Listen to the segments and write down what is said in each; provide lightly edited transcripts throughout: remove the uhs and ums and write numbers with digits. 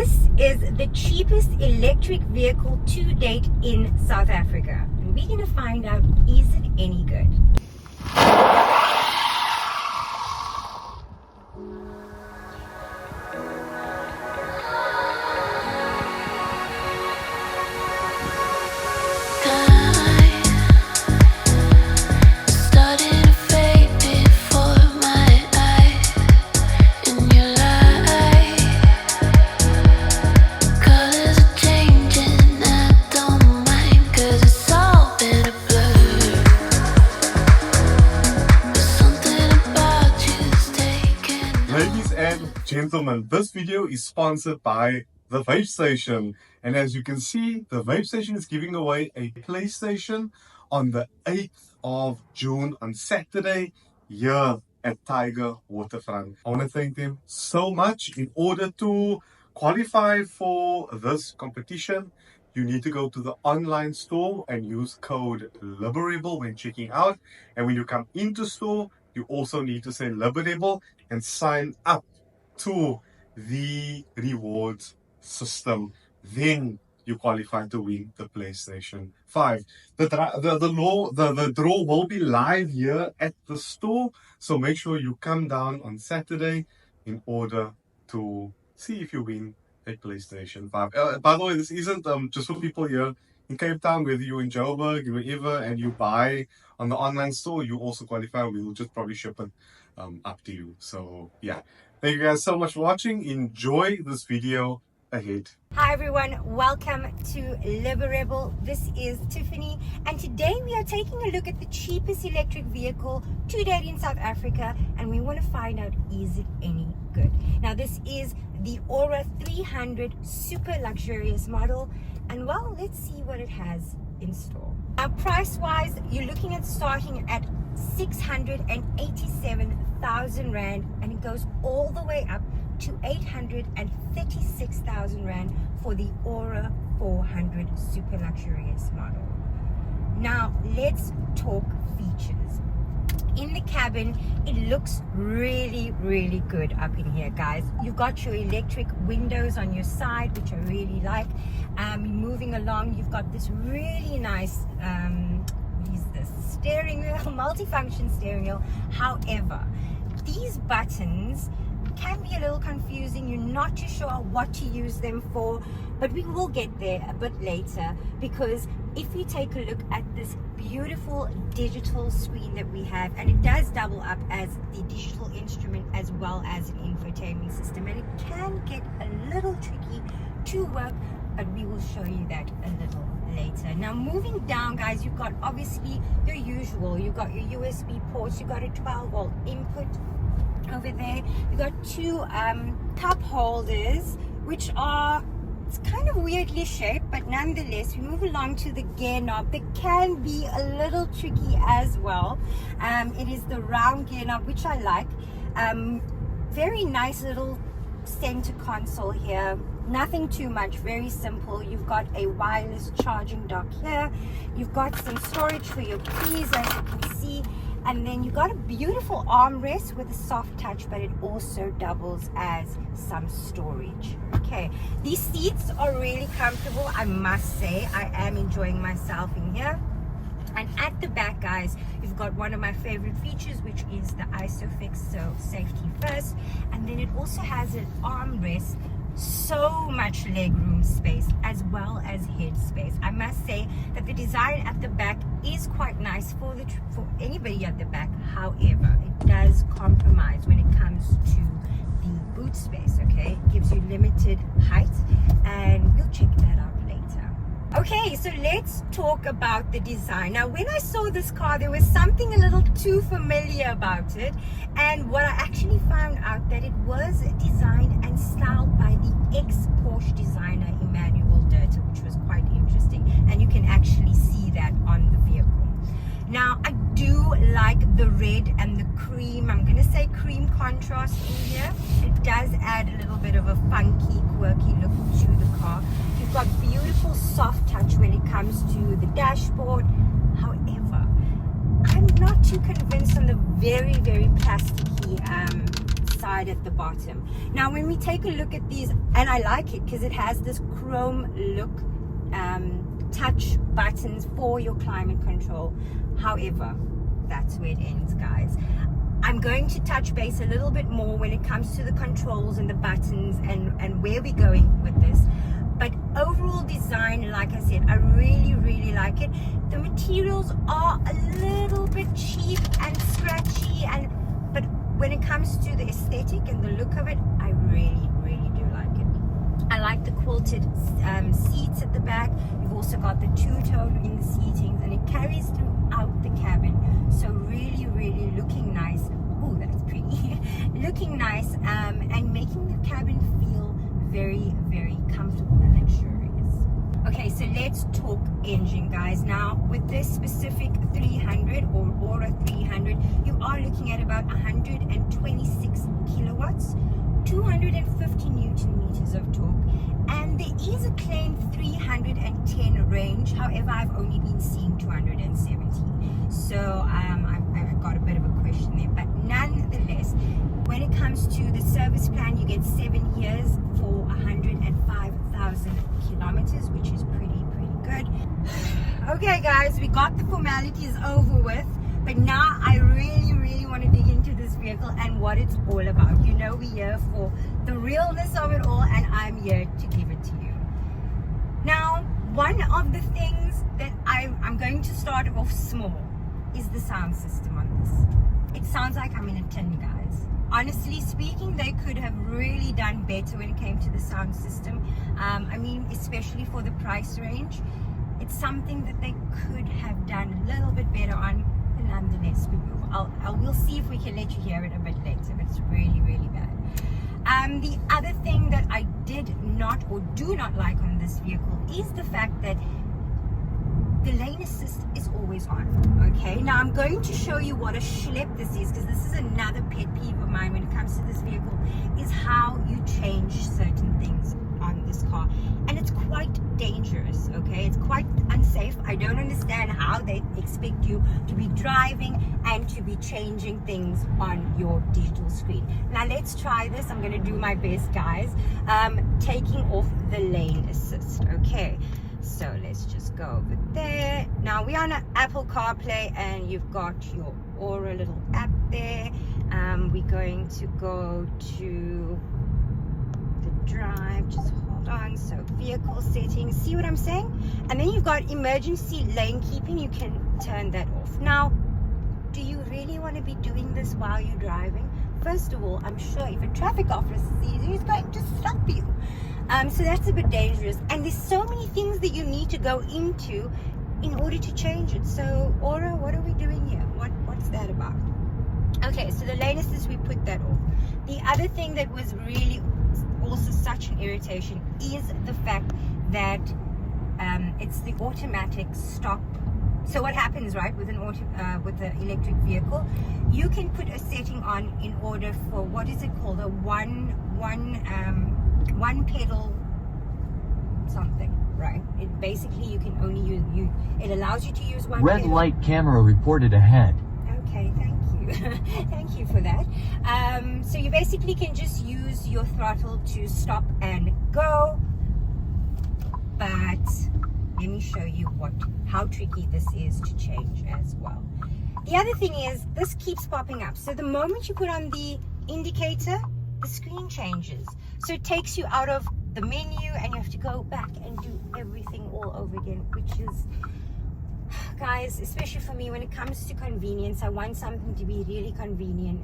This is the cheapest electric vehicle to date in South Africa. And we're going to find out, is it any good? Ladies and gentlemen, this video is sponsored by the VapeStation, and as you can see, the VapeStation is giving away a PlayStation on the 8th of June on Saturday here at Tyger Waterfront. I want to thank them so much. In order to qualify for this competition, you need to go to the online store and use code LIBERABLE when checking out, and when you come into store, you also need to say LIBERABLE and sign up to the rewards system. Then you qualify to win the PlayStation 5. The draw will be live here at the store, so make sure you come down on Saturday in order to see if you win a PlayStation 5. By the way, this isn't just for people here in Cape Town. Whether you're in Joburg, wherever, and you buy on the online store, you also qualify. We'll just probably ship it up to you. So yeah, thank you guys so much for watching. Enjoy this video ahead. Hi everyone, welcome to Liberable. This is Tiffany, and today we are taking a look at the cheapest electric vehicle to date in South Africa, and we want to find out, is it any good? Now this is the Ora 300 super luxurious model, and well, let's see what it has in store. Now price wise, you're looking at starting at 687,000 Rand, and it goes all the way up to 836,000 Rand for the Ora 400 super luxurious model. Now let's talk features. In the cabin, it looks really good up in here, guys. You've got your electric windows on your side, which I really like. Moving along, you've got this really nice what is this, steering wheel, multifunction steering wheel. However, these buttons can be a little confusing. You're not too sure what to use them for, but we will get there a bit later, because if you take a look at this beautiful digital screen that we have, and it does double up as the digital instrument as well as an infotainment system, and it can get a little tricky to work, but we will show you that a little later. Now moving down, guys, you've got obviously your usual, you've got your USB ports, you've got a 12-volt input over there. You've got two cup holders, which are, it's kind of weirdly shaped, but nonetheless, we move along to the gear knob. That can be a little tricky as well. It is the round gear knob, which I like. Very nice little center console here. Nothing too much, very simple. You've got a wireless charging dock here. You've got some storage for your keys, as you can see. And then you got a beautiful armrest with a soft touch, but it also doubles as some storage. Okay, these seats are really comfortable, I must say. I am enjoying myself in here. And at the back, guys, you've got one of my favorite features, which is the ISOFIX, so safety first. And then it also has an armrest, so much legroom space as well as head space. I must say that the design at the back is quite nice for anybody at the back. However, it does compromise when it comes to the boot space. Okay, it gives you limited height, and we'll check that out later. Okay, so let's talk about the design. Now when I saw this car, there was something a little too familiar about it, and what I actually found out that it was designed and styled by the ex-Porsche designer Emmanuel Derter, which was quite interesting, and you can actually see that on the vehicle. Now I do like the red and the cream, I'm gonna say cream contrast in here. It does add a little bit of a funky, quirky look to the car. You've got beautiful soft touch when it comes to the dashboard. I'm not too convinced on the very plasticky side at the bottom. Now when we take a look at these, and I like it because it has this chrome look, touch buttons for your climate control. However, that's where it ends, guys. I'm going to touch base a little bit more when it comes to the controls and the buttons and where we're going with this. But overall design, like I said, I really like it. The materials are a little bit cheap and scratchy, but when it comes to the aesthetic and the look of it, I really do like it. I like the quilted seats at the back. You've also got the two-tone in the seatings, and it carries throughout the cabin. So really looking nice. Oh, that's pretty. Looking nice, and making the cabin feel very comfortable and luxurious. Okay, so let's talk engine, guys. Now with this specific 300 or Ora 300, you are looking at about 126 kilowatts, 250 newton meters of torque, and there is a claimed 310 range. However, I've only been seeing 270, so I got a bit of a question there. But nonetheless, when it comes to the service plan, you get 7 years for 105,000 kilometers, which is pretty good. Okay, guys, we got the formalities over with, but now I really want to dig into this vehicle and what it's all about. You know, we're here for the realness of it all, and I'm here to give it to you. Now, one of the things that I'm going to start off small is the sound system on this. It sounds like I'm in a tin, guys. Honestly speaking, they could have really done better when it came to the sound system. I mean, especially for the price range, it's something that they could have done a little bit better on. But nonetheless, we'll see if we can let you hear it a bit later. But it's really bad. The other thing that I did not or do not like on this vehicle is the fact that the lane assist is always on. Okay, now I'm going to show you what a schlep this is, because this is another pet peeve of mine when it comes to this vehicle, is how you change certain things on this car, and it's quite dangerous. Okay, it's quite unsafe. I don't understand how they expect you to be driving and to be changing things on your digital screen. Now let's try this. I'm going to do my best, guys. Taking off the lane assist. Okay, so let's just go over there. Now we're on an Apple CarPlay, and you've got your Ora little app there. We're going to go to the drive. Just hold on. So vehicle settings. See what I'm saying? And then you've got emergency lane keeping. You can turn that off. Now, do you really want to be doing this while you're driving? First of all, I'm sure if a traffic officer sees you, he's going to stop you. So that's a bit dangerous, and there's so many things that you need to go into in order to change it. So Ora, what are we doing here? What's that about? Okay, so the lane assist, we put that off. The other thing that was really also such an irritation is the fact that it's the automatic stop. So what happens, right, with an with the electric vehicle, you can put a setting on in order for, what is it called, a one pedal something, right? It basically, you can only use it allows you to use one red pedal. Light camera reported ahead. Okay, thank you. Thank you for that. So you basically can just use your throttle to stop and go, but let me show you how tricky this is to change as well. The other thing is, this keeps popping up. So the moment you put on the indicator, the screen changes. So it takes you out of the menu, and you have to go back and do everything all over again, which is, guys, especially for me, when it comes to convenience, I want something to be really convenient,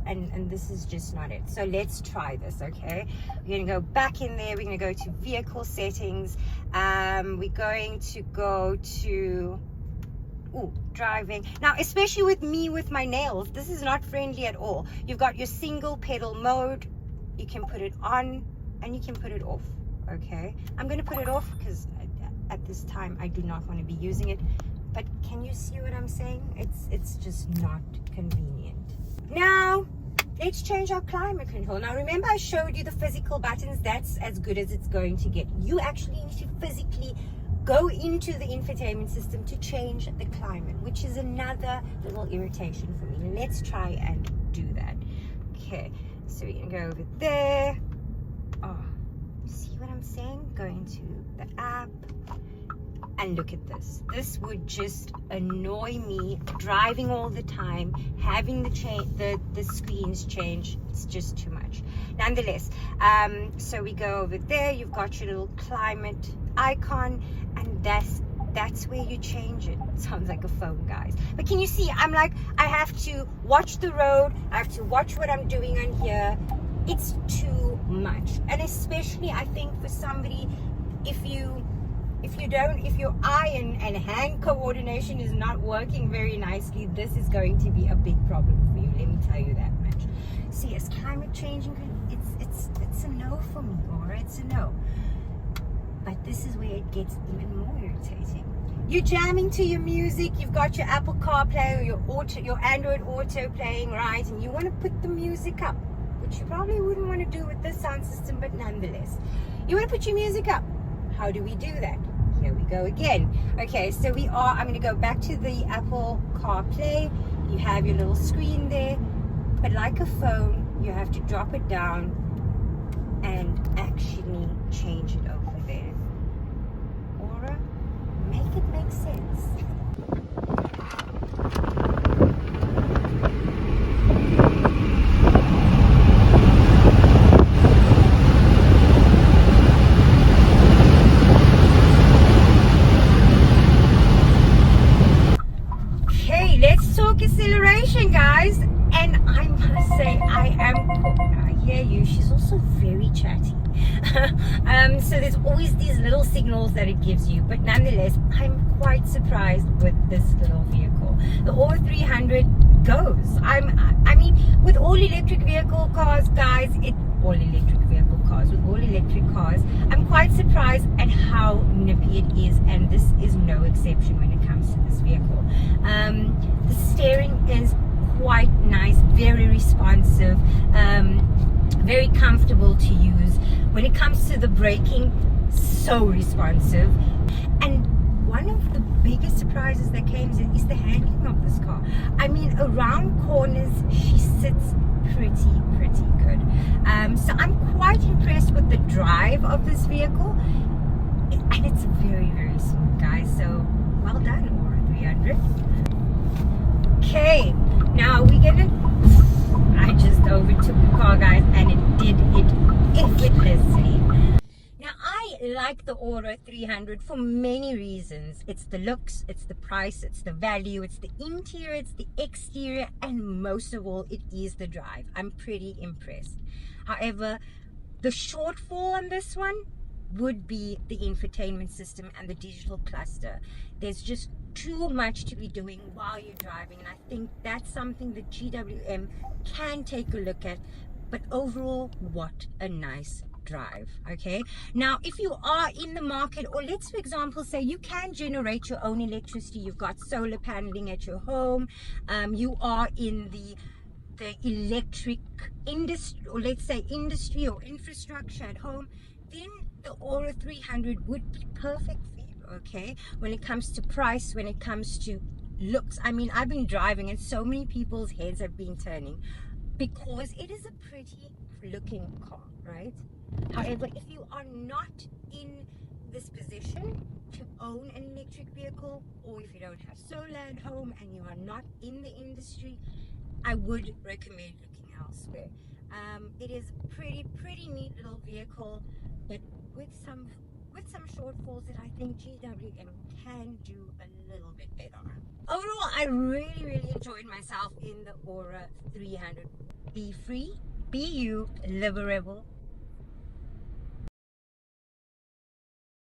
and this is just not it. So let's try this. Okay, we're going to go back in there. We're going to go to vehicle settings. We're going to go to driving. Now, especially with me with my nails, this is not friendly at all. You've got your single pedal mode. You can put it on and you can put it off. Okay, I'm going to put it off because at this time I do not want to be using it, but can you see what I'm saying? It's just not convenient. Now let's change our climate control. Now remember, I showed you the physical buttons. That's as good as it's going to get. You actually need to physically go into the infotainment system to change the climate, which is another little irritation for me. Let's try and do that. Okay, So we can go over there. Oh, see what I'm saying? Go into the app and look at this. This would just annoy me driving all the time, having the screens change. It's just too much. Nonetheless, so we go over there. You've got your little climate icon, and that's where you change it. Sounds like a phone, guys. But can you see? I'm like, I have to watch the road. I have to watch what I'm doing on here. It's too much. And especially, I think for somebody, if your eye and hand coordination is not working very nicely, this is going to be a big problem for you. Let me tell you that much. See, yes, climate changing, it's a no for me, or it's a no. But this is where it gets even more irritating. You're jamming to your music, you've got your Apple CarPlay or your Android Auto playing, right? And you want to put the music up, which you probably wouldn't want to do with this sound system, but nonetheless. You want to put your music up. How do we do that? Here we go again. Okay, so I'm going to go back to the Apple CarPlay. You have your little screen there, but like a phone, you have to drop it down and actually change it over there. Ora, make it make sense. Okay, let's talk acceleration, guys. And I must say, I hear you. She's also very chatty. So there's always these little signals that it gives you, but nonetheless, I'm quite surprised with this little vehicle. The Ora 300 goes. I mean, with all electric vehicle cars, guys, with all electric cars, I'm quite surprised at how nippy it is, and this is no exception when it comes to this vehicle. The steering is quite nice, very responsive, very comfortable to use. When it comes to the braking, so responsive. And one of the biggest surprises that came is the handling of this car. I mean, around corners, she sits pretty good. So I'm quite impressed with the drive of this vehicle, and it's very smooth, guys. So well done, Ora 300. Okay, now I just overtook the car, guys, and it did it effortlessly. Now, I like the Ora 300 for many reasons. It's the looks, it's the price, it's the value, it's the interior, it's the exterior, and most of all, it is the drive. I'm pretty impressed. However, the shortfall on this one would be the infotainment system and the digital cluster. There's just too much to be doing while you're driving, and I think that's something that GWM can take a look at. But overall, what a nice drive. Okay, now if you are in the market, or let's for example say you can generate your own electricity, you've got solar paneling at your home, you are in the electric industry, or let's say industry or infrastructure at home, then the Ora 300 would be perfect for you. Okay, when it comes to price, when it comes to looks, I mean, I've been driving and so many people's heads have been turning because it is a pretty looking car, right? However, if you are not in this position to own an electric vehicle, or if you don't have solar at home and you are not in the industry, I would recommend looking elsewhere. It is a pretty neat little vehicle, but with some shortfalls that I think GWM can do a little bit better. Overall, I really enjoyed myself in the Ora 300. Be free, be you, live a rebel.